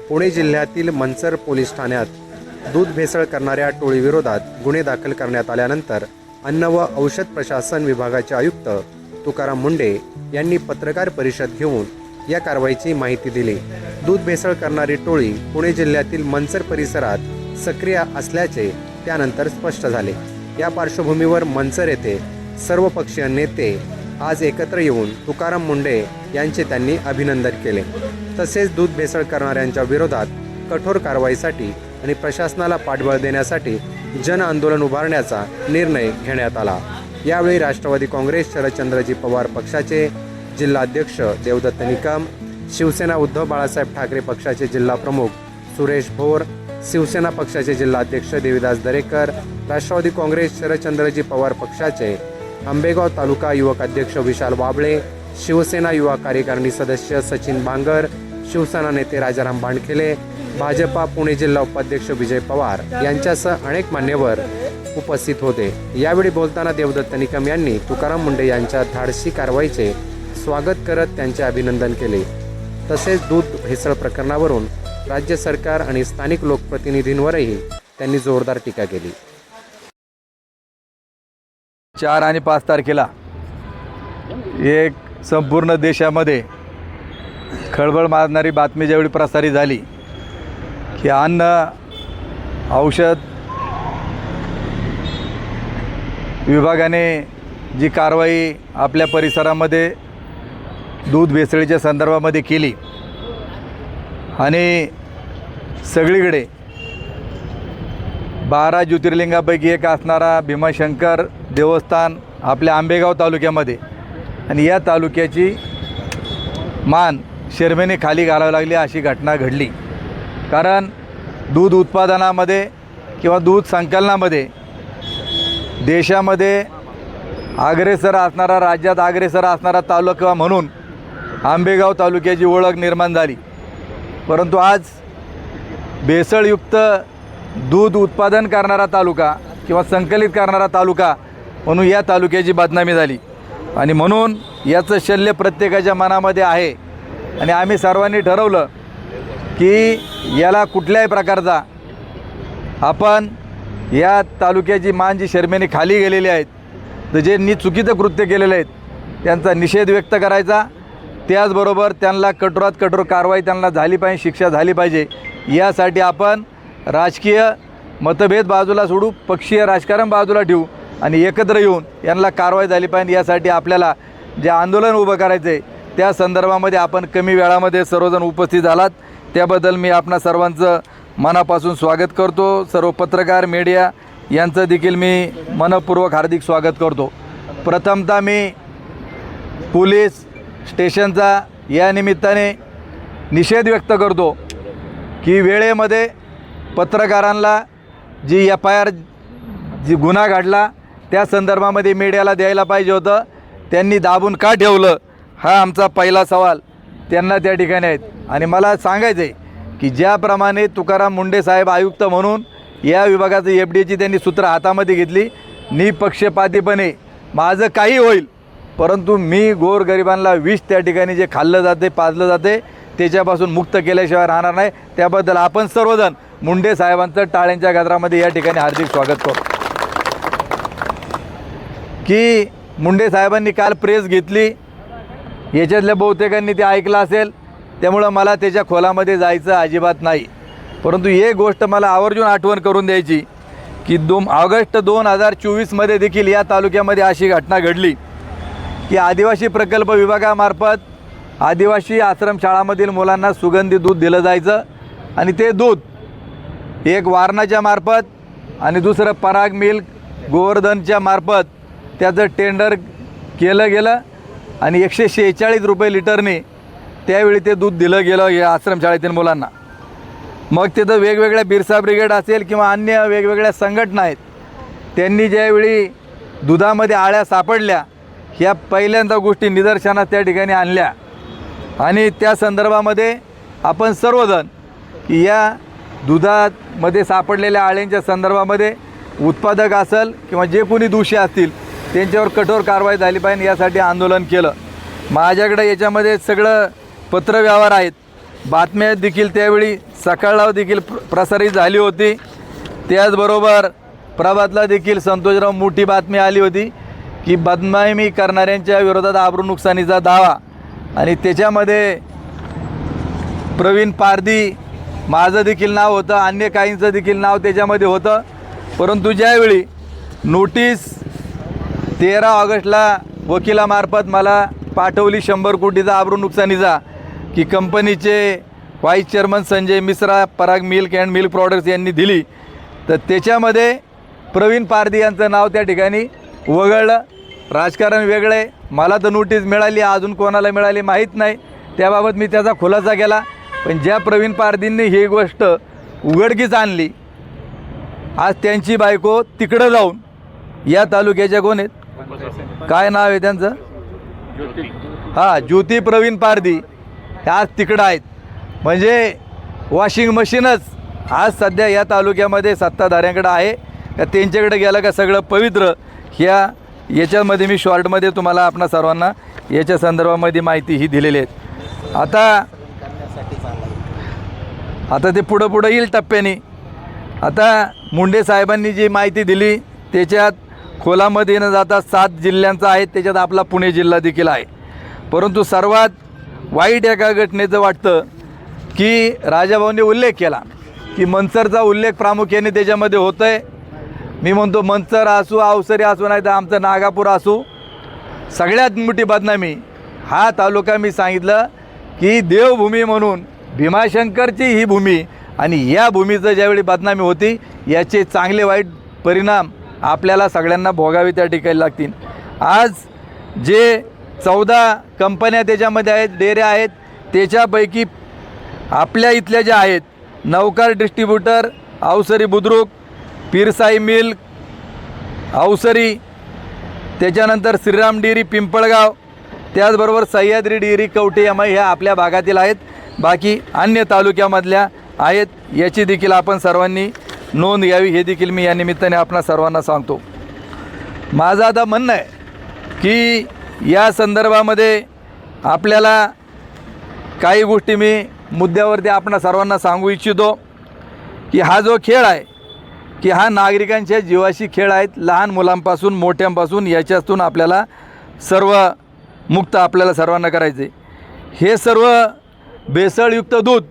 पुणे जिल्ह्यातील मंचर पोलीस ठाण्यात दूध भेसळ करणाऱ्या टोळीविरोधात गुन्हे दाखल करण्यात आल्यानंतर अन्न व औषध प्रशासन विभागाचे आयुक्त तुकाराम मुंढे यांनी पत्रकार परिषद घेऊन या कारवाईची माहिती दिली। दूध भेसळ करणारी टोळी पुणे जिल्ह्यातील मंचर परिसरात सक्रिय असल्याचे त्यानंतर स्पष्ट झाले। या पार्श्वभूमीवर मंचर येथे सर्वपक्षीय नेते आज एकत्र येऊन तुकाराम मुंढे यांचे त्यांनी अभिनंदन केले। तसेच दूध भेसळ करणाऱ्यांच्या विरोधात कठोर कारवाईसाठी आणि प्रशासनाला पाठबळ देण्यासाठी जन आंदोलन उभारण्याचा निर्णय घेण्यात आला। यावेळी राष्ट्रवादी काँग्रेस शरदचंद्रजी पवार पक्षाचे जिल्हाध्यक्ष देवदत्त निकम, शिवसेना उद्धव बाळासाहेब ठाकरे पक्षाचे जिल्हा प्रमुख सुरेश भोर, शिवसेना पक्षाचे जिल्हाध्यक्ष देवीदास दरेकर, राष्ट्रवादी काँग्रेस शरदचंद्रजी पवार पक्षाचे आंबेगाव तालुका युवक अध्यक्ष विशाल वाबळे, शिवसेना युवा कार्यकारिणी सदस्य सचिन बांगर, शिवसेना नेते राजाराम बांडखेले, भाजपा पुणे जिल्हा उपाध्यक्ष विजय पवार यांच्यासह अनेक मान्यवर उपस्थित होते। यावेळी बोलताना देवदत्त निकम यांनी तुकाराम मुंढे यांच्या धाडसी कारवाईचे स्वागत करत त्यांचे अभिनंदन केले। तसेच दूध भेसळ प्रकरणावरून राज्य सरकार आणि स्थानिक लोकप्रतिनिधींवरही त्यांनी जोरदार टीका केली। 4 आणि 5 तारखेला एक संपूर्ण देशामध्ये खळबळ मारणारी बातमी ज्यावेळी प्रसारित झाली की अन्न औषध विभागाने जी कारवाई आपल्या परिसरामध्ये दूध भेसळीच्या संदर्भामध्ये केली आणि सगळीकडे 12 ज्योतिर्लिंगापैकी एक असणारा भीमाशंकर देवस्थान आपल्या आंबेगाव तालुक्यामध्ये आणि या तालुक्याची मान शरमेने खाली घालावी लागली अशी घटना घडली। कारण दूध उत्पादनामध्ये किंवा दूध संकलनामध्ये देशामध्ये अग्रेसर असणारा, राज्यात अग्रेसर असणारा तालुका म्हणून आंबेगाव तालुक्याची ओळख निर्माण झाली। परंतु आज भेसळयुक्त दूध उत्पादन करणारा तालुका किंवा संकलित करणारा तालुका म्हणून या तालुक्याची बदनामी झाली आणि म्हणून याचं शल्य प्रत्येकाच्या मनामध्ये आहे आणि आम्ही सर्वांनी ठरवलं की याला कुठल्याही प्रकारचा आपण या तालुक्याची मान जी शर्मेने खाली गेलेली आहेत, तर जे चुकीचं कृत्य केलेले आहेत त्यांचा निषेध व्यक्त करायचा, त्याचबरोबर त्यांना कठोरात कठोर कारवाई त्यांना झाली पाहिजे, शिक्षा झाली पाहिजे। यासाठी आपण राजकीय मतभेद बाजूला सोडू, पक्षीय राजकारण बाजूला ठेवू आणि एकत्र येऊन यांना कारवाई झाली पाहिजे। यासाठी आपल्याला जे आंदोलन उभं करायचं आहे त्या संदर्भामध्ये आपण कमी वेळामध्ये सर्वजण उपस्थित झालात, त्याबद्दल मी आपणा सर्वांचं मनापासून स्वागत करतो। सर्व पत्रकार मीडिया यांचं देखील मी मनपूर्वक हार्दिक स्वागत करतो। प्रथमतः मी पोलीस स्टेशनचा या निमित्ताने निषेध व्यक्त करतो की वेळेमध्ये पत्रकारांना जी FIR जी गुन्हा घडला त्या संदर्भामध्ये मीडियाला द्यायला पाहिजे होतं, त्यांनी दाबून का ठेवलं हा आमचा पहिला सवाल त्यांना त्या ठिकाणी आहेत। आणि मला सांगायचं आहे की ज्याप्रमाणे तुकाराम मुंढे साहेब आयुक्त म्हणून या विभागाचं FDAची त्यांनी सूत्र हातामध्ये घेतली, निपक्षपातीपणे माझं काही होईल परंतु मी गोरगरिबांना विष त्या ठिकाणी जे खाल्लं जाते, पाजलं जाते त्याच्यापासून मुक्त केल्याशिवाय राहणार नाही। त्याबद्दल आपण सर्वजण मुंढे साहेबांचं टाळ्यांच्या गजरामध्ये या ठिकाणी हार्दिक स्वागत करतो। की मुंढे साहेबांनी काल प्रेस घेतली, याच्यातल्या बहुतेकांनी ते ऐकलं असेल, त्यामुळं मला त्याच्या खोलामध्ये जायचं अजिबात नाही। परंतु एक गोष्ट मला आवर्जून आठवण करून द्यायची की ऑगस्ट 2024मध्ये देखील या तालुक्यामध्ये अशी घटना घडली की आदिवासी प्रकल्प विभागामार्फत आदिवासी आश्रमशाळामधील मुलांना सुगंधी दूध दिलं जायचं आणि ते दूध एक वारणाच्या मार्फत आणि दुसरं पराग मिल्क गोवर्धनच्या मार्फत त्याचं टेंडर केलं गेलं आणि 146 रुपये लिटरने त्यावेळी ते दूध दिलं गेलं या आश्रमशाळेतील मुलांना। मग तिथं वेगवेगळ्या बिरसा ब्रिगेड असेल किंवा अन्य वेगवेगळ्या संघटना आहेत, त्यांनी ज्यावेळी दुधामध्ये आळ्या सापडल्या ह्या पहिल्यांदा गोष्टी निदर्शनास त्या ठिकाणी आणल्या आणि त्या संदर्भामध्ये आपण सर्वजण की या दुधामध्ये सापडलेल्या आळ्यांच्या संदर्भामध्ये उत्पादक असेल किंवा जे कोणी दोषी असतील त्यांच्यावर कठोर कारवाई झाली पाहिजे यासाठी आंदोलन केलं। माझ्याकडे याच्यामध्ये सगळं पत्रव्यवहार आहेत बातम्या देखील त्यावेळी सकाळला देखील प्रसारित झाली होती. त्याचबरोबर प्रभातला देखील संतोषराव मोठी बातमी आली होती की बदनामी करणाऱ्यांच्या विरोधात आबरू नुकसानीचा दावा, आणि त्याच्यामध्ये प्रवीण पारधी माझं देखील नाव होतं, अन्य काहींचं देखील नाव त्याच्यामध्ये होतं. परंतु ज्यावेळी नोटीस 13 ऑगस्टला वकिलामार्फत मला पाठवली 100 कोटीचा आबरू नुकसानीचा, की कंपनीचे vice chairman Sanjay Mishra, Parag milk and milk products यांनी दिली, तर त्याच्यामध्ये प्रवीण पारधी यांचं नाव त्या ठिकाणी वगळलं. राजकारण वेगळं आहे. मला तर नोटीस मिळाली, अजून कोणाला मिळाली माहीत नाही, त्याबाबत मी त्याचा खुलासा केला. पण ज्या प्रवीण पारधींनी ही गोष्ट उघडकीस आणली, आज त्यांची बायको तिकडं जाऊन या तालुक्याच्या कोण आहेत, काय नाव आहे त्यांचं, हां ज्योती प्रवीण पारधी, आज तिकडं आहेत. म्हणजे वॉशिंग मशीनच आज सध्या या तालुक्यामध्ये सत्ताधाऱ्यांकडे आहे का त्यांच्याकडे गेलं का सगळं पवित्र. याच्यामध्ये मी शॉर्टमध्ये तुम्हाला आपणा सर्वांना याच्या संदर्भामध्ये माहिती ही दिलेली आहे. आता ते पुढं येईल टप्प्याने. आता मुंडे साहेबांनी जी माहिती दिली त्याच्यात खोलामध्ये न जाता 7 जिल्ह्यांचा आहे, त्याच्यात आपला पुणे जिल्हा देखील आहे. परंतु सर्वात वाईट एका घटनेचं वाटतं की राजाभाऊंनी उल्लेख केला की मंचरचा उल्लेख प्रामुख्याने त्याच्यामध्ये होतं आहे. मी म्हणतो मंचर असू, अवसरी असू, नाही तर आमचं नागापूर असू, सगळ्यात मोठी बदनामी हा तालुका मी सांगितलं की देवभूमी म्हणून भीमाशंकरची ही भूमी, आणि या भूमीचं ज्यावेळी बदनामी होती याचे चांगले वाईट परिणाम आपल्याला सगळ्यांना भोगावे त्या ठिकाणी लागतील. आज जे 14 कंपन्या त्याच्यामध्ये आहेत, डेऱ्या आहेत, त्याच्यापैकी आपल्या इथल्या ज्या आहेत नवकार डिस्ट्रीब्युटर, अवसरी बुद्रुक, पीरसाई मिल्क, अवसरी, त्याच्यानंतर श्रीराम डेअरी पिंपळगाव, त्याचबरोबर सह्याद्री डेअरी कवठे एम ह्या आपल्या भागातील आहेत. बाकी अन्य तालुक्यामधल्या आहेत. याची देखील आपण सर्वांनी नोंद घ्यावी, हे देखील मी या निमित्ताने आपणा सर्वांना सांगतो. माझं आता म्हणणं आहे की या संदर्भामध्ये आपल्याला काही गोष्टी मी मुद्द्यावरती आपणा सर्वांना सांगू इच्छितो की हा जो खेळ आहे की हा नागरिकांच्या जीवाशी खेळ आहेत. लहान मुलांपासून मोठ्यांपासून याच्यातून आपल्याला सर्व मुक्त आपल्याला सर्वांना करायचे. हे सर्व भेसळयुक्त दूध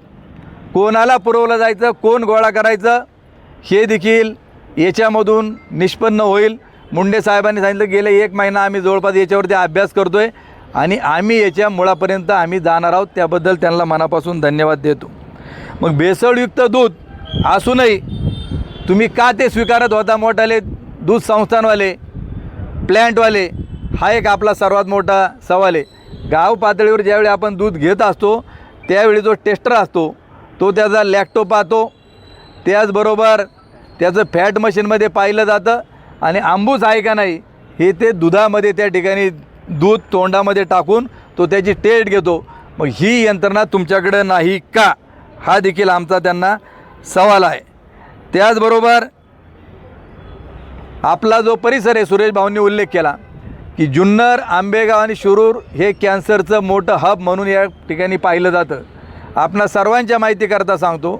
कोणाला पुरवलं जायचं, कोण गोळा करायचं, हे देखील याच्यामधून निष्पन्न होईल. मुंडे साहेबांनी सांगितलं गेले 1 महिना आम्ही जवळपास याच्यावरती अभ्यास करतो आहे आणि आम्ही याच्या मुळापर्यंत आम्ही जाणार आहोत. त्याबद्दल त्यांना मनापासून धन्यवाद देतो. मग भेसळयुक्त दूध असूनही तुम्ही का ते स्वीकारत होता मोठाले दूध संस्थांवाले, प्लॅन्टवाले, हा एक आपला सर्वात मोठा सवाल आहे. गाव पातळीवर ज्यावेळी आपण दूध घेत असतो त्यावेळी जो टेस्टर असतो तो त्याचा लॅक्टो पाहतो, त्याचबरोबर त्याचं फॅट मशीनमध्ये पाहिलं जातं आणि आंबूस आहे का नाही हे ते दुधामध्ये त्या ठिकाणी दूध तोंडामध्ये टाकून तो त्याची टेस्ट घेतो. मग ही यंत्रणा तुमच्याकडे नाही का, हा देखील आमचा त्यांना सवाल आहे. त्याचबरोबर आपला जो परिसर आहे, सुरेश भाऊंनी उल्लेख केला की जुन्नर, आंबेगाव आणि शिरूर हे कॅन्सरचं मोठं हब म्हणून या ठिकाणी पाहिलं जातं. आपणा सर्वांच्या माहितीकरता सांगतो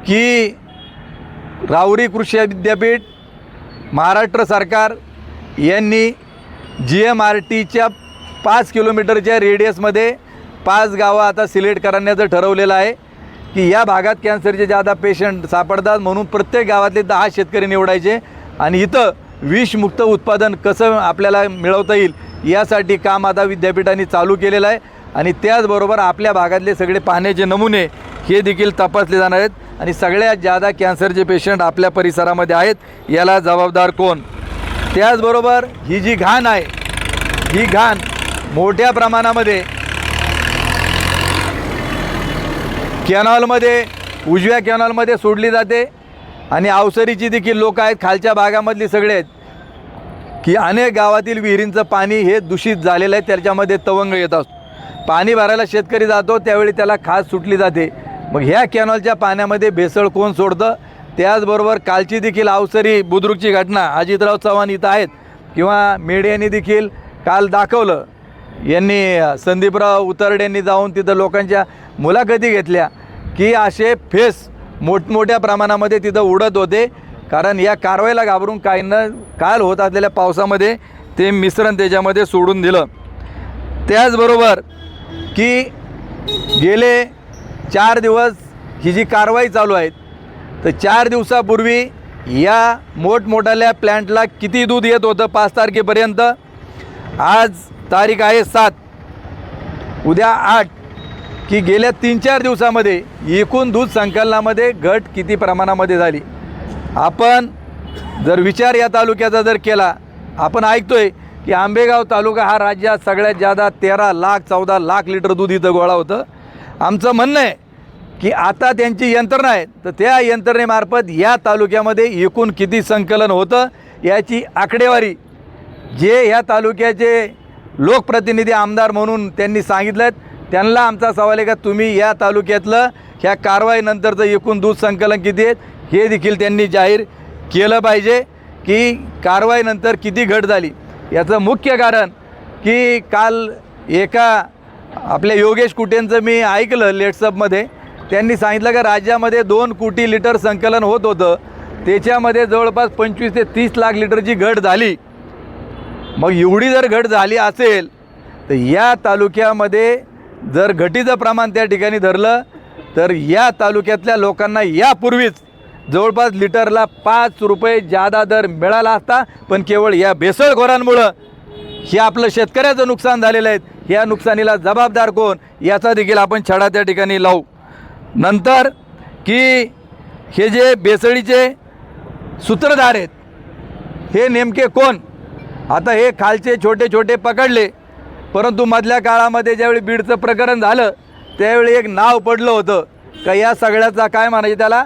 की राहुरी कृषी विद्यापीठ, महाराष्ट्र सरकार यांनी GMRTच्या 5 किलोमीटरच्या रेडियसमध्ये 5 गावं आता सिलेक्ट करण्याचं ठरवलेलं आहे की या भागात कॅन्सरचे जादा पेशंट सापडतात, म्हणून प्रत्येक गावातले 10 शेतकरी निवडायचे आणि इथं विषमुक्त उत्पादन कसं आपल्याला मिळवता येईल यासाठी काम आता विद्यापीठाने चालू केलेलं आहे. आणि त्याचबरोबर आपल्या भागातले सगळे पाहण्याचे नमुने हे देखील तपासले जाणार आहेत. आणि सगळ्यात जादा कॅन्सरचे पेशंट आपल्या परिसरामध्ये आहेत, याला जबाबदार कोण. त्याचबरोबर ही जी घाण आहे, ही घाण मोठ्या प्रमाणामध्ये कॅनॉलमध्ये, उजव्या कॅनॉलमध्ये सोडली जाते. आणि अवसरीची देखील लोक आहेत, खालच्या भागामधली सगळे आहेत की अनेक गावातील विहिरींचं पाणी हे दूषित झालेलं आहे, त्याच्यामध्ये तवंग येत असतो. पाणी भरायला शेतकरी जातो त्यावेळी त्याला खास सुटली जाते. मग ह्या कॅनॉलच्या पाण्यामध्ये भेसळ कोण सोडतं. त्याचबरोबर कालची देखील अवसरी बुद्रुकची घटना, अजितराव चव्हाण इथं आहेत किंवा मीडियाने देखील काल दाखवलं यांनी संदीपराव उतरडे यांनी जाऊन तिथं लोकांच्या मुलाखती घेतल्या की असे फेस मोठमोठ्या प्रमाणामध्ये तिथं उडत होते, कारण या कारवाईला घाबरून काहींना काल होत असलेल्या पावसामध्ये ते मिश्रण त्याच्यामध्ये सोडून दिलं. त्याचबरोबर की गेले 4 दिवस ही जी कारवाई चालू आहे, तर 4 दिवसापूर्वी या मोठमोठ्या प्लॅन्टला किती दूध येत होतं 5 तारखेपर्यंत, आज तारीख आहे 7, उद्या 8, की गेल्या 3-4 दिवसामध्ये एकूण दूध संकलनामध्ये घट किती प्रमाणामध्ये झाली. आपण जर विचार या तालुक्याचा जर केला, आपण ऐकतोय की आंबेगाव तालुका हा राज्यात सगळ्यात जादा 13 लाख 14 लाख लिटर दूध इथं गोळा होतं. आमचं म्हणणं आहे की आता त्यांची यंत्रणा आहे, तर त्या यंत्रणेमार्फत या तालुक्यामध्ये एकूण किती संकलन होतं याची आकडेवारी जे ह्या तालुक्याचे लोकप्रतिनिधी आमदार म्हणून त्यांनी सांगितलं, त्यांना आमचा सवाल आहे का तुम्ही या तालुक्यातलं ह्या कारवाईनंतरचं एकूण दूध संकलन किती आहेत हे देखील त्यांनी जाहीर केलं पाहिजे की कारवाईनंतर किती घट झाली. याचं मुख्य कारण की काल एका आपल्या योगेश कुटेंचं मी ऐकलं लेट्सअपमध्ये, त्यांनी सांगितलं का राज्यामध्ये 2 कोटी लिटर संकलन होत होतं, त्याच्यामध्ये जवळपास 25 ते 30 लाख लिटरची घट झाली. मग एवढी जर घट झाली असेल तर या तालुक्यामध्ये जर घटीचं प्रमाण त्या ठिकाणी धरलं तर या तालुक्यातल्या लोकांना यापूर्वीच जवळपास लिटरला 5 रुपये जादा दर मिळाला असता, पण केवळ या भेसळखोरांमुळं हे आपलं शेतकऱ्याचं नुकसान झालेलं आहे. या नुकसानीला जबाबदार कोण याचा देखील आपण छडा त्या ठिकाणी लावू. नंतर की हे जे भेसळीचे सूत्रधार आहेत हे नेमके कोण, आता हे खालचे छोटे छोटे पकडले, परंतु मधल्या काळामध्ये ज्यावेळी बीडचं प्रकरण झालं त्यावेळी एक नाव पडलं होतं का या सगळ्याचा काय म्हणायचे त्याला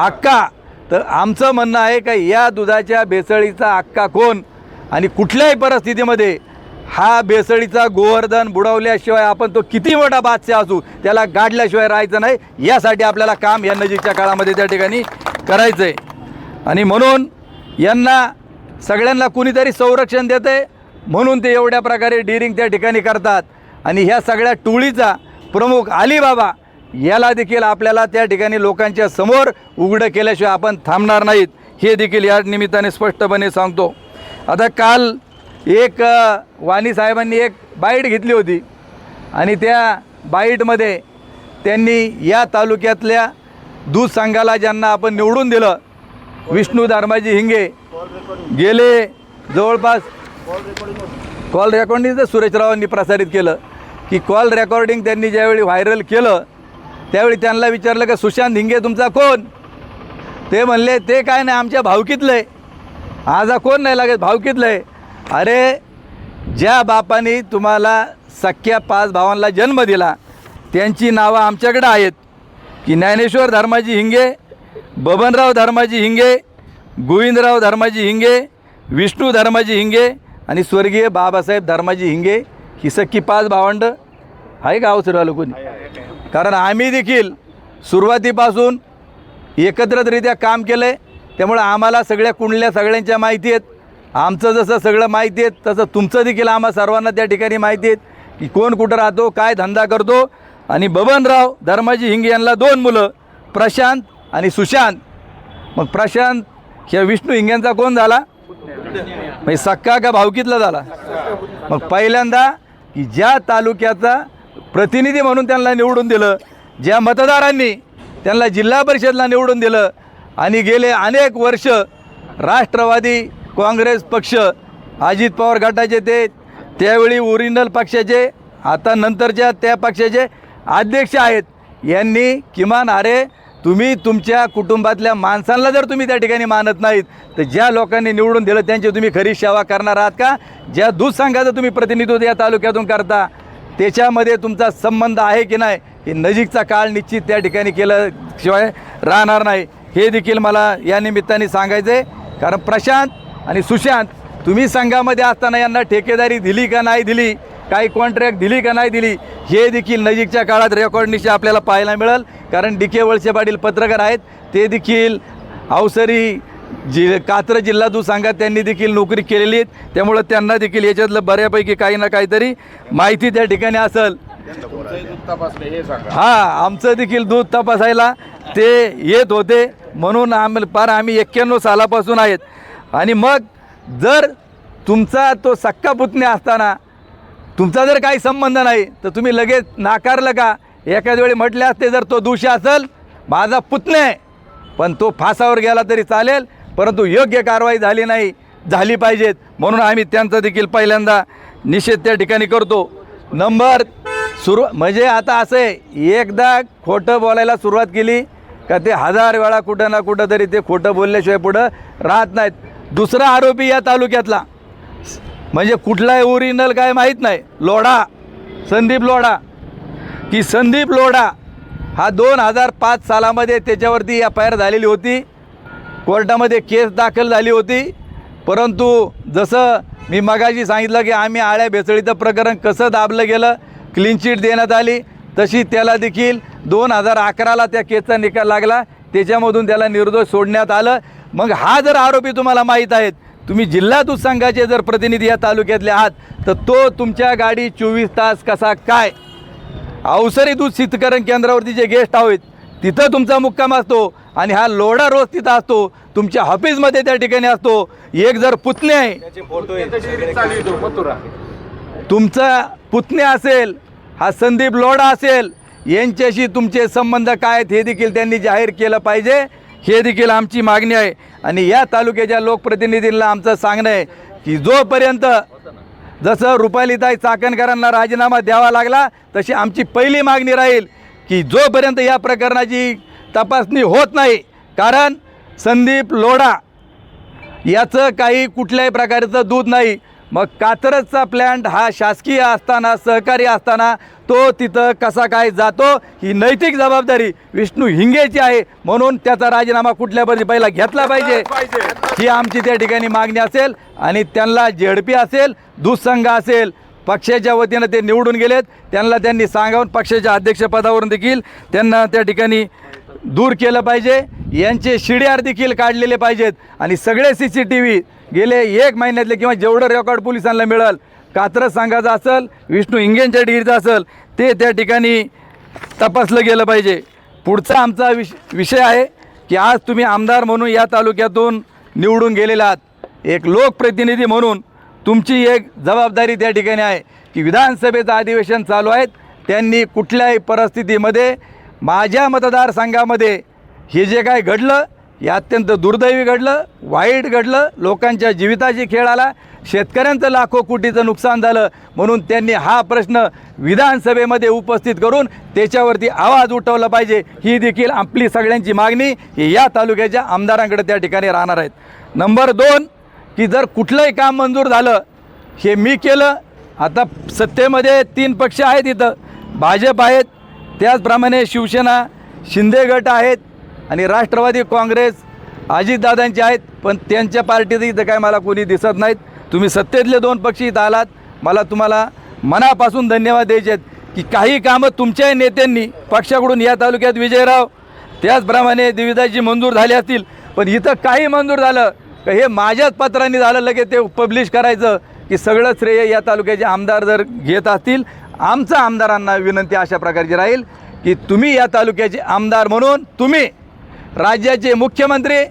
अक्का. तर आमचं म्हणणं आहे का या दुधाच्या भेसळीचा अक्का कोण, आणि कुठल्याही परिस्थितीमध्ये हा भेसळीचा गोवर्धन बुडवल्याशिवाय आपण तो किती मोठा बादशाह असू त्याला गाडल्याशिवाय राहायचं नाही. यासाठी आपल्याला काम या नजीकच्या काळामध्ये त्या ठिकाणी करायचं आहे. आणि म्हणून यांना सगळ्यांना कुणीतरी संरक्षण देते म्हणून ते एवढ्या प्रकारे डिरिंग त्या ठिकाणी करतात. आणि ह्या सगळ्या टोळीचा प्रमुख अलीबाबा याला देखील आपल्याला त्या ठिकाणी लोकांच्या समोर उघडं केल्याशिवाय आपण थांबणार नाहीत, हे देखील या निमित्ताने स्पष्टपणे सांगतो. आता काल एक वाणी साहेबांनी एक बाईट घेतली होती आणि त्या बाईटमध्ये त्यांनी या तालुक्यातल्या दूध संघाला ज्यांना आपण निवडून दिलं, विष्णू धर्माजी हिंगे, गेले जवळपास कॉल रेकॉर्डिंग तर सुरेशरावांनी प्रसारित केलं की कॉल रेकॉर्डिंग त्यांनी ज्यावेळी व्हायरल केलं त्यावेळी त्यांना विचारलं का सुशांत हिंगे तुमचा कोण, ते म्हणले ते काय नाही आमच्या भावकीतलं आहे. आज कोण नाही लागत भावकीतलं आहे. अरे ज्या बापाने तुम्हाला सख्या 5 भावांना जन्म दिला त्यांची नावं आमच्याकडे आहेत की ज्ञानेश्वर धर्माजी हिंगे, बबनराव धर्माजी हिंगे, गोविंदराव धर्माजी हिंगे, विष्णू धर्माजी हिंगे आणि स्वर्गीय बाबासाहेब धर्माजी हिंगे. ही सख्खी 5 भावंड आहे का अवसरवालं कोणी, कारण आम्ही देखील सुरुवातीपासून एकत्रितरित्या काम केलं आहे, त्यामुळे आम्हाला सगळ्या कुंडल्या सगळ्यांच्या माहिती आहेत. आमचं जसं सगळं माहिती आहे तसं तुमचं देखील आम्हा सर्वांना त्या ठिकाणी माहिती आहेत की कोण कुठं राहतो, काय धंदा करतो. आणि बबनराव धर्माजी हिंगे यांना 2 मुलं प्रशांत आणि सुशांत. मग प्रशांत ह्या विष्णू हिंग्यांचा कोण झाला, म्हणजे सक्का का भावकीतला झाला. मग पहिल्यांदा की ज्या तालुक्याचा प्रतिनिधी म्हणून त्यांना निवडून दिलं, ज्या मतदारांनी त्यांना जिल्हा परिषदला निवडून दिलं आणि गेले अनेक वर्ष राष्ट्रवादी काँग्रेस पक्ष अजित पवार गटाचे ते त्यावेळी ओरिजिनल पक्षाचे आता नंतरच्या त्या पक्षाचे अध्यक्ष आहेत, यांनी किमान अरे तुम्ही तुमच्या कुटुंबातल्या माणसांना जर तुम्ही त्या ठिकाणी मानत नाहीत तर ज्या लोकांनी निवडून दिलं त्यांची तुम्ही खरी सेवा करणार आहात का. ज्या दूध संघाचं तुम्ही प्रतिनिधित्व या तालुक्यातून करता त्याच्यामध्ये तुमचा संबंध आहे की नाही हे नजीकचा काळ निश्चित त्या ठिकाणी केल्याशिवाय राहणार नाही, हे देखील मला या निमित्ताने सांगायचं आहे. कारण प्रशांत आणि सुशांत तुम्ही संघामध्ये असताना यांना ठेकेदारी दिली का नाही दिली, काही कॉन्ट्रॅक्ट दिली का नाही दिली, हे देखील नजीकच्या काळात रेकॉर्डनिशी आपल्याला पाहायला मिळेल. कारण डी के वळसे पाटील पत्रकार आहेत, ते देखील अवसरी कात्र जिल्हा दूध संघात त्यांनी देखील नोकरी केलेली आहे, त्यामुळं त्यांना देखील याच्यातलं बऱ्यापैकी काही ना काहीतरी माहिती त्या ठिकाणी असेल. हां, आमचं देखील दूध तपासायला ते येत होते, म्हणून आम्ही 91 सालापासून आहेत. आणि मग जर तुमचा तो सक्का पुतण्या असताना तुमचा जर काही संबंध नाही तर तुम्ही लगेच नाकारलं का? एखाद्या वेळी म्हटले असते जर तो दोषी असेल, माझा पुतण्या आहे, पण तो फासावर गेला तरी चालेल, परंतु योग्य कारवाई झाली नाही, झाली पाहिजेत, म्हणून आम्ही त्यांचा देखील पहिल्यांदा निषेध त्या ठिकाणी करतो. नंबर म्हणजे आता असं आहे, एकदा खोटं बोलायला सुरुवात केली का ते 1000 वेळा कुठं ना कुठं तरी ते खोटं बोलल्याशिवाय पुढं राहत नाहीत. दुसरा आरोपी या तालुक्यातला म्हणजे कुठलाही ओरिजिनल काय माहीत नाही, लोढा, संदीप लोढा, की संदीप लोढा हा 2005 सालामध्ये त्याच्यावरती FIR झालेली होती, कोर्टामध्ये केस दाखल झाली होती. परंतु जसं मी मगाशी सांगितलं की आम्ही आळ्या भेसळीचं प्रकरण कसं दाबलं गेलं, क्लीन चिट देण्यात आली, तशी त्याला देखील 2011ला त्या केसचा निकाल लागला, त्याच्यामधून त्याला निर्दोष सोडण्यात आलं. मग हा जर आरोपी तुम्हाला माहीत आहेत, तुम्ही जिल्हा दूध संघाचे जर प्रतिनिधी या तालुक्यातले आहात, तर तो तुमच्या गाडी 24 तास कसा काय अवसरी दूध शीतकरण केंद्रावरती जे गेस्ट आहेत तिथं तुमचा मुक्काम असतो, आणि हा लोढा रोज तिथं असतो, तुमच्या ऑफिसमध्ये त्या ठिकाणी असतो. एक जर पुतणे आहे, तुमचा पुतण्या असेल, हा संदीप लोढा असेल, यांच्याशी तुमचे संबंध काय आहेत हे देखील त्यांनी जाहीर केलं पाहिजे, हे देखील आमची मागणी आहे. आणि या तालुक्याच्या लोकप्रतिनिधींना आमचं सांगणं आहे की जोपर्यंत जसं रुपालीताई चाकणकरांना राजीनामा द्यावा लागला, तशी आमची पहिली मागणी राहील की जोपर्यंत या प्रकरणाची तपासणी होत नाही, कारण संदीप लोढा याचं काही कुठल्याही प्रकारचं दूध नाही. मग कात्रजचा प्लॅन्ट हा शासकीय असताना, सहकारी असताना तो तिथं कसा काय जातो, ही नैतिक जबाबदारी विष्णू हिंगेची आहे, म्हणून त्याचा राजीनामा कुठल्या पहिला घेतला पाहिजे, ही आमची त्या ठिकाणी मागणी असेल. आणि त्यांना झेडपी असेल, दूध संघ असेल, पक्षाच्या वतीनं ते निवडून गेलेत, त्यांनी सांगावून पक्षाच्या अध्यक्षपदावरून देखील त्यांना त्या ठिकाणी दूर केलं पाहिजे. यांचे शिड्यार देखील काढलेले पाहिजेत, आणि सगळे CCTV गेले 1 महिन्यातले किंवा जेवढं रेकॉर्ड पोलिसांना मिळेल, कात्रज संघाचं असेल, विष्णू हिंगेंच्या डिग्रीचं असेल, ते त्या ठिकाणी तपासलं गेलं पाहिजे. पुढचा आमचा विषय आहे की आज तुम्ही आमदार म्हणून या तालुक्यातून निवडून गेलेला आहात, एक लोकप्रतिनिधी म्हणून तुमची एक जबाबदारी त्या ठिकाणी आहे की विधानसभेचं अधिवेशन चालू आहेत, त्यांनी कुठल्याही परिस्थितीमध्ये माझ्या मतदारसंघामध्ये हे जे काय घडलं हे अत्यंत दुर्दैवी घडलं, वाईट घडलं, लोकांच्या जीविताची खेळ आला, शेतकऱ्यांचं लाखो कोटीचं नुकसान झालं, म्हणून त्यांनी हा प्रश्न विधानसभेमध्ये उपस्थित करून त्याच्यावरती आवाज उठवला पाहिजे, ही देखील आपली सगळ्यांची मागणी ही या तालुक्याच्या आमदारांकडे त्या ठिकाणी राहणार आहेत. नंबर 2 की जर कुठलंही काम मंजूर झालं, हे मी केलं, आता सत्तेमध्ये 3 पक्ष आहेत, इथं भाजप आहेत, त्याचप्रमाणे शिवसेना, शिंदे गट आहेत, आणि राष्ट्रवादी काँग्रेस अजितदादांचे आहेत, पण त्यांच्या पार्टीत इथं काय मला कोणी दिसत नाहीत. तुम्ही सत्तेतले 2 पक्ष इथं आलात, तुम्हाला मनापासून धन्यवाद द्यायचे आहेत की काही कामं तुमच्याही नेत्यांनी पक्षाकडून या तालुक्यात विजयराव त्याचप्रमाणे देवीदासजी मंजूर झाले असतील, पण इथं काही मंजूर झालं का हे माझ्याच पत्रांनी झालं, लगेच ते पब्लिश करायचं की सगळं श्रेय या तालुक्याचे आमदार जर घेत असतील. आमच्या आमदारांना विनंती अशा प्रकारची राहील की तुम्ही या तालुक्याचे आमदार म्हणून तुम्ही राज्याचे मुख्यमंत्री,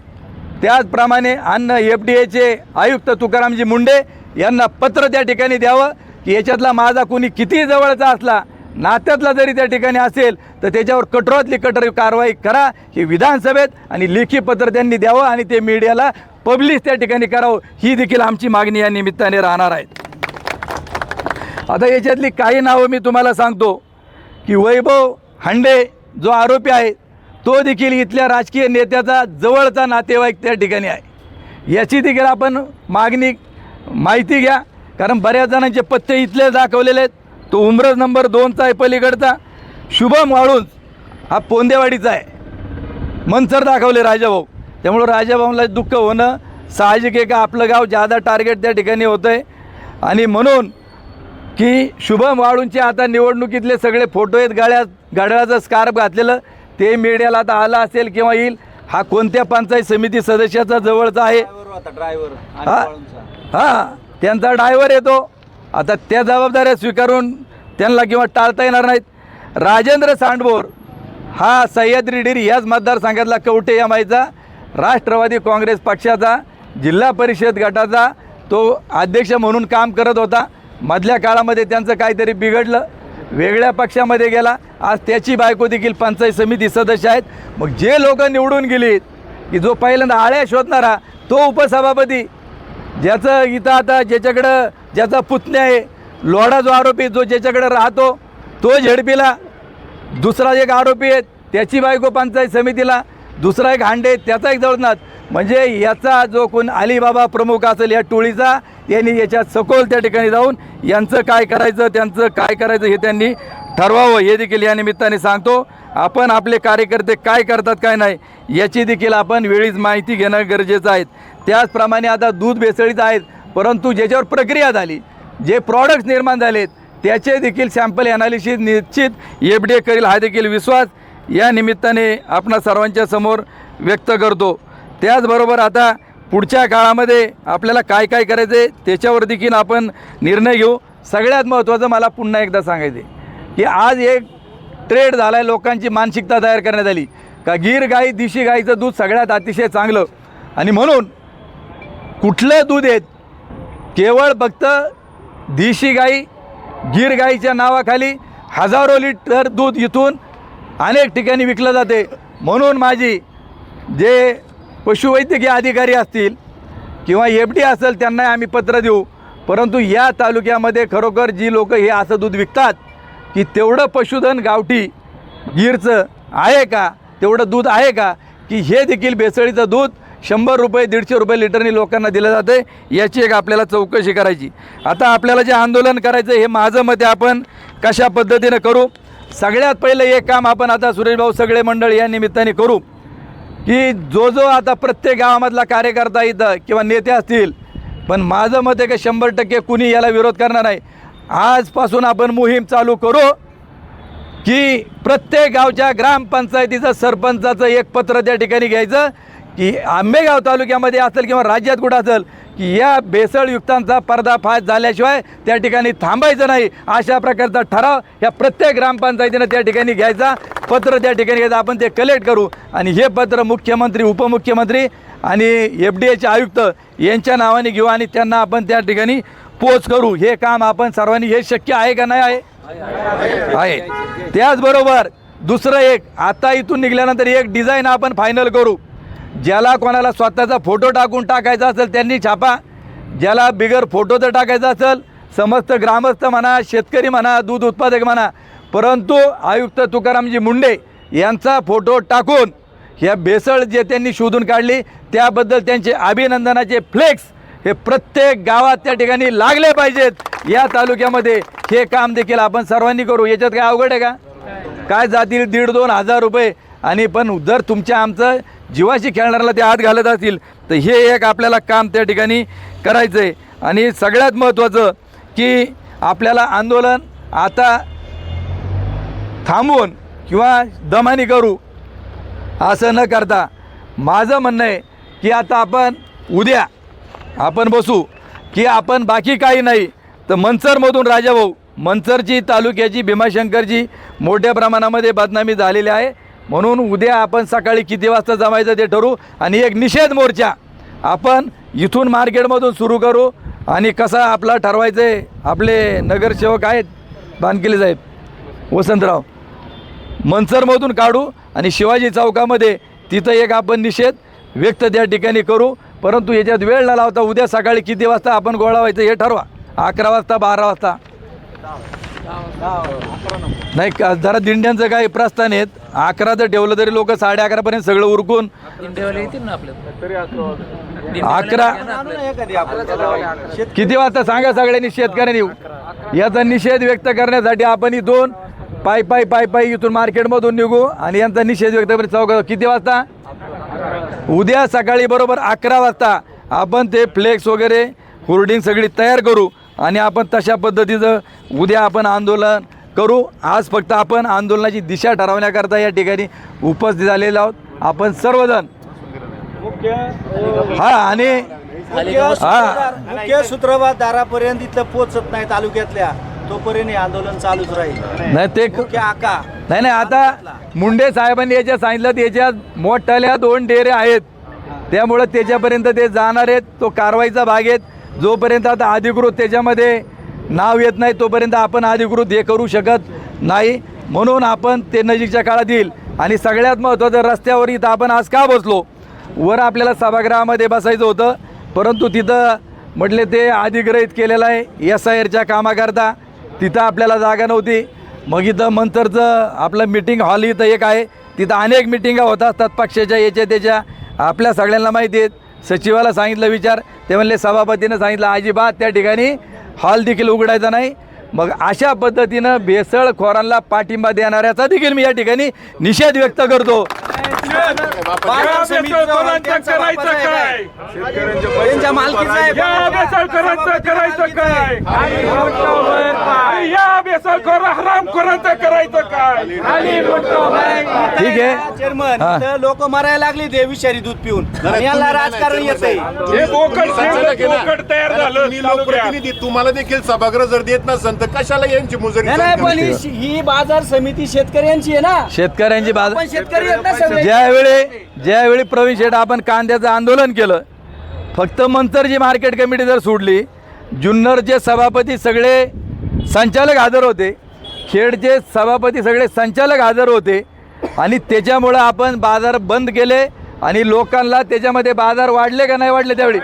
त्याचप्रमाणे अन्न FDAचे आयुक्त तुकारामजी मुंडे यांना पत्र त्या ठिकाणी द्यावं की याच्यातला माझा कोणी कितीही जवळचा असला, नात्यातला जरी त्या ठिकाणी असेल, तर त्याच्यावर कठोरातली कठोर कारवाई करा, ही विधानसभेत आणि लेखी पत्र त्यांनी द्यावं आणि ते मीडियाला पब्लिश त्या ठिकाणी करावं, ही देखील आमची मागणी या निमित्ताने राहणार आहे. आता याच्यातली काही नावं मी तुम्हाला सांगतो की वैभव हांडे जो आरोपी आहे, तो देखील इथल्या राजकीय नेत्याचा जवळचा नातेवाईक त्या ठिकाणी आहे, याची देखील आपण माहिती घ्या, कारण बऱ्याच जणांचे पत्ते इथले दाखवलेले आहेत. तो उमरज नंबर 2चा आहे पलीकडचा, शुभम वाळूंज हा पोंदेवाडीचा आहे, मनसर दाखवले राजाभाऊ, त्यामुळं राजाभाऊला दुःख होणं साहजिक आहे का आपलं गाव जादा टार्गेट त्या ठिकाणी होतं आहे. आणि म्हणून की शुभम वाळूंचे आता निवडणुकीतले सगळे फोटो आहेत, घड्याळाचं स्कार्फ घातलेलं, ते मीडियाला आता आलं असेल किंवा येईल, हा कोणत्या पंचायत समिती सदस्याचा जवळचा आहे? हां, त्यांचा ड्रायव्हर येतो. आता त्या जबाबदाऱ्या स्वीकारून त्यांना किंवा टाळता येणार नाहीत. राजेंद्र सांडभोर हा सह्याद्री डेअरी याच मतदारसंघातला कवठे या माईचा राष्ट्रवादी काँग्रेस पक्षाचा जिल्हा परिषद गटाचा तो अध्यक्ष म्हणून काम करत होता. मधल्या काळामध्ये त्यांचं काहीतरी बिघडलं, वेगळ्या पक्षामध्ये गेला. आज त्याची बायको देखील पंचायत समिती सदस्य आहेत. मग जे लोक निवडून गेलीत की जो पहिल्यांदा आळ्या शोधणारा तो उपसभापती, ज्याचं इथं आता ज्याच्याकडं ज्याचा पुतण्या आहे लोढा जो आरोपी जो ज्याच्याकडे राहतो तो झेडपीला, दुसरा एक आरोपी आहे त्याची बायको पंचायत समितीला, दुसरा एक हांडे त्याचा एक जवळनाथ. म्हणजे याचा जो कोण अलीबाबा प्रमुख असेल या टोळीचा, यांनी याच्यात सखोल त्या ठिकाणी जाऊन यांचं काय करायचं त्यांचं काय करायचं हे त्यांनी ठरवावं. हे देखील या निमित्ताने सांगतो. आपण आपले कार्यकर्ते काय करतात काय नाही याची देखील आपण वेळीच माहिती घेणं गरजेचं आहे. त्याचप्रमाणे आता दूध भेसळीचं आहेत, परंतु ज्याच्यावर प्रक्रिया झाली, जे प्रॉडक्ट्स निर्माण झालेत त्याचे देखील सॅम्पल ॲनालिसिस निश्चित FDA करील हा देखील विश्वास या निमित्ताने आपणा सर्वांच्या समोर व्यक्त करतो. त्याचबरोबर आता पुढच्या काळामध्ये आपल्याला काय काय करायचं आहे त्याच्यावर देखील आपण निर्णय घेऊ. सगळ्यात महत्त्वाचं मला पुन्हा एकदा सांगायचं आहे की आज एक ट्रेड झाला आहे, लोकांची मानसिकता तयार करण्यात आली का गीर गाई देशी गाईचं दूध सगळ्यात अतिशय चांगलं, आणि म्हणून कुठलं दूध आहेत केवळ फक्त देशी गाई गीर गाईच्या नावाखाली हजारो लिटर दूध इथून अनेक ठिकाणी विकलं जाते. म्हणून माझी जे पशुवैद्यकीय अधिकारी असतील किंवा FD असेल त्यांना आम्ही पत्र देऊ. परंतु या तालुक्यामध्ये खरोखर जी लोक हे असं दूध विकतात की तेवढं पशुधन गावठी गीरचं आहे का, तेवढं दूध आहे का, की हे देखील भेसळीचं दूध 100 रुपये 150 रुपये लिटरनी लोकांना दिलं जाते. याची एक आपल्याला चौकशी करायची. आता आपल्याला जे आंदोलन करायचं हे माझं मते आपण कशा पद्धतीनं करू. सगळ्यात पहिलं एक काम आपण आता सुरेशभाऊ सगळे मंडळ या निमित्ताने करू की जो आता प्रत्येक गावामधला कार्यकर्ता इथं किंवा नेते असतील, पण माझं मत आहे की 100% कुणी याला विरोध करणार नाही. आजपासून आपण मोहीम चालू करू की प्रत्येक गावच्या ग्रामपंचायतीचं सरपंचाचं एक पत्र त्या ठिकाणी घ्यायचं की आंबेगाव तालुक्यामध्ये असेल किंवा राज्यात कुठं असेल की या भेसळयुक्तांचा पर्दाफाश झाल्याशिवाय त्या ठिकाणी थांबायचं नाही, अशा प्रकारचा ठराव या प्रत्येक ग्रामपंचायतीनं त्या ठिकाणी घ्यायचा, पत्र त्या ठिकाणी घ्यायचं. आपण ते कलेक्ट करू आणि हे पत्र मुख्यमंत्री उपमुख्यमंत्री आणि FDAचे आयुक्त यांच्या नावाने घेऊ आणि त्यांना आपण त्या ठिकाणी पोच करू. हे काम आपण सर्वांनी, हे शक्य आहे का नाही आहे? त्याचबरोबर दुसरं एक, आता इथून निघाल्यानंतर एक डिझाईन आपण फायनल करू. ज्याला कोणाला स्वतःचा फोटो टाकून टाकायचा असेल त्यांनी छापा, ज्याला बिगर फोटोचं टाकायचं असेल समस्त ग्रामस्थ म्हणा, शेतकरी म्हणा, दूध उत्पादक म्हणा, परंतु आयुक्त तुकारामजी मुंडे यांचा फोटो टाकून ह्या भेसळ जे त्यांनी शोधून काढली त्याबद्दल त्यांचे अभिनंदनाचे फ्लेक्स हे प्रत्येक गावात त्या ठिकाणी लागले पाहिजेत. या तालुक्यामध्ये हे काम देखील आपण सर्वांनी करू. याच्यात काय अवघड आहे का? काय जातील 1,500-2,000 हजार रुपये, आणि पण जर तुमच्या आमचं जीवाशी खेळणाऱ्याला ते हात घालत असतील तर हे एक आपल्याला काम त्या ठिकाणी करायचं आहे. आणि सगळ्यात महत्त्वाचं की आपल्याला आंदोलन आता थांबवून किंवा दमानी करू असं न करता माझं म्हणणं आहे की आता आपण उद्या आपण बसू की आपण बाकी काही नाही तर मंचरमधून राजाभाऊ, मंचरची तालुक्याची भीमाशंकरची मोठ्या प्रमाणामध्ये बदनामी झालेली आहे, म्हणून उद्या आपण सकाळी किती वाजता जमायचं ते ठरवू आणि एक निषेध मोर्चा आपण इथून मार्केटमधून सुरू करू. आणि कसा आपला ठरवायचं आहे, आपले नगरसेवक आहेत बानकिले साहेब वसंतराव, मंचरमधून काढू आणि शिवाजी चौकामध्ये तिथं एक आपण निषेध व्यक्त त्या ठिकाणी करू. परंतु याच्यात वेळ न लावता उद्या सकाळी किती वाजता आपण गोळा व्हायचं हे ठरवा. 11 वाजता 12 वाजता नाही का, जरा दिंड्यांचं काही प्रस्थान आहेत. 11 जर ठेवलं तरी लोक 11:30 पर्यंत सगळं उरकून 11 किती वाजता सांगा सगळ्यांनी शेतकऱ्यांनी येऊ. याचा निषेध व्यक्त करण्यासाठी आपण इथून पायी इथून मार्केटमधून निघू आणि यांचा निषेध व्यक्त करून चौक किती वाजता उद्या सकाळी बरोबर 11 वाजता आपण ते फ्लेक्स वगैरे होर्डिंग सगळी तयार करू आणि आपण तशा पद्धतीचं उद्या आपण आंदोलन करू. आज फक्त आपण आंदोलनाची दिशा ठरवण्याकरता या ठिकाणी उपस्थित झालेलो आहोत. आपण सर्वजण हा आणि मुख्य सूत्रधारापर्यंत इथं पोहोचत नाही तालुक्यातल्या, तोपर्यंत हे आंदोलन चालूच राहील. नाही ते मुख्य आका नाही आता मुंडे साहेबांनी याच्या सांगितलं त्याच्यात मोठ्याल्या 2 डेरे आहेत, त्यामुळं त्याच्यापर्यंत ते जाणार आहेत. तो कारवाईचा भाग आहेत. जोपर्यंत आता अधिकृत त्याच्यामध्ये नाव येत नाही तोपर्यंत आपण अधिकृत हे करू शकत नाही, म्हणून आपण ते नजीकच्या काळात येईल. आणि सगळ्यात महत्त्वाचं, रस्त्यावर इथं आपण आज का बसलो, वर आपल्याला सभागृहामध्ये बसायचं होतं, परंतु तिथं म्हटले ते अधिग्रहित केलेलं आहे SIRच्या कामाकरता, तिथं आपल्याला जागा नव्हती. मग इथं मंतरचं आपलं मिटिंग हॉल इथं एक आहे, तिथं अनेक मिटिंगा होत असतात पक्षाच्या याच्या त्याच्या, आपल्या सगळ्यांना माहिती आहेत. सचिवाला सांगितलं विचार, ते म्हणले सभापतीनं सांगितलं अजिबात त्या ठिकाणी हॉल देखील उघडायचा नाही. मग अशा पद्धतीनं भेसळखोरांना पाठिंबा देणाऱ्याचा देखील मी या ठिकाणी निषेध व्यक्त करतो. बाजार समितीचा करायचं काय, त्यांच्या मालकीचं आहे. या बेसळखोरांचं करायचं काय, या बेसळखोर हरामखोरांचं करायचं काय. ठीक आहे. चेअरमन, हा. इथं लोक मरायला लागली ते विषारी दूध पिऊन, आणि याला राजकारण येतंय. हे बोकड तयार झालं लोकप्रतिनिधी तुम्हाला देखील सभागृह जर देत नसेल तर कशाला यांची मुजरी नाही पण ही बाजार समिती शेतकऱ्यांची आहे ना, शेतकऱ्यांची आपण बाजू. शेतकरी आहेत ना सगळे. ज्यावेळी प्रवीण शेठ आपण कांद्याचं आंदोलन केलं, फक्त मंतरची मार्केट कमिटी जर सोडली, जुन्नरचे सभापती सगळे संचालक हजर होते, खेडचे सभापती सगळे संचालक हजर होते, आणि त्याच्यामुळं आपण बाजार बंद केले आणि लोकांना त्याच्यामध्ये बाजार वाढले का नाही वाढले, त्यावेळी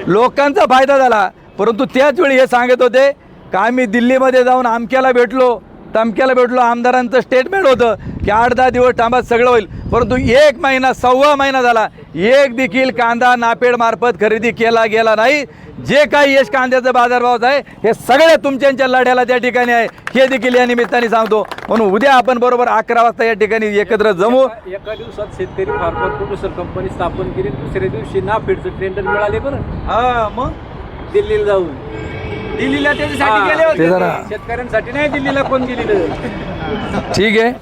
लोकांचा फायदा झाला. परंतु त्याच वेळी हे सांगत होते का आम्ही दिल्लीमध्ये जाऊन अमक्याला भेटलो तमक्याला भेटलो, आमदारांचं स्टेटमेंट होतं की 8-10 दिवस थांबा सगळं होईल. परंतु 1 महिना 1.25 महिना झाला, एक देखील कांदा नापेड मार्फत खरेदी केला गेला नाही. जे काही यश कांद्याचा बाजारभाव आहे हे सगळ्या तुमच्या लढ्याला त्या ठिकाणी आहे, हे देखील या निमित्ताने सांगतो. म्हणून उद्या आपण बरोबर 11 वाजता या ठिकाणी एकत्र जमू. एका दिवसात शेतकरी फार्मर प्रोड्युसर कंपनी स्थापन केली, दुसऱ्या दिवशी नाफेडचं टेंडर मिळाले बरं. हा, मग दिल्लीला जाऊन दिल्लीला त्याच्यासाठी गेले ते होते. जरा शेतकऱ्यांसाठी नाही दिल्लीला कोण गेलेलं. ठीक आहे.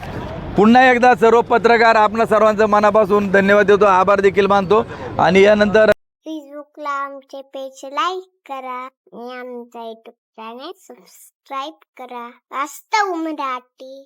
पुन्हा एकदा सर्व पत्रकार आपल्या सर्वांचं मनापासून धन्यवाद देतो, आभार देखील मानतो. आणि यानंतर फेसबुकला आमचे पेज लाईक करा आणि आमचा युट्यूब चॅनेल सबस्क्राईब करा. वास्तव मराठी.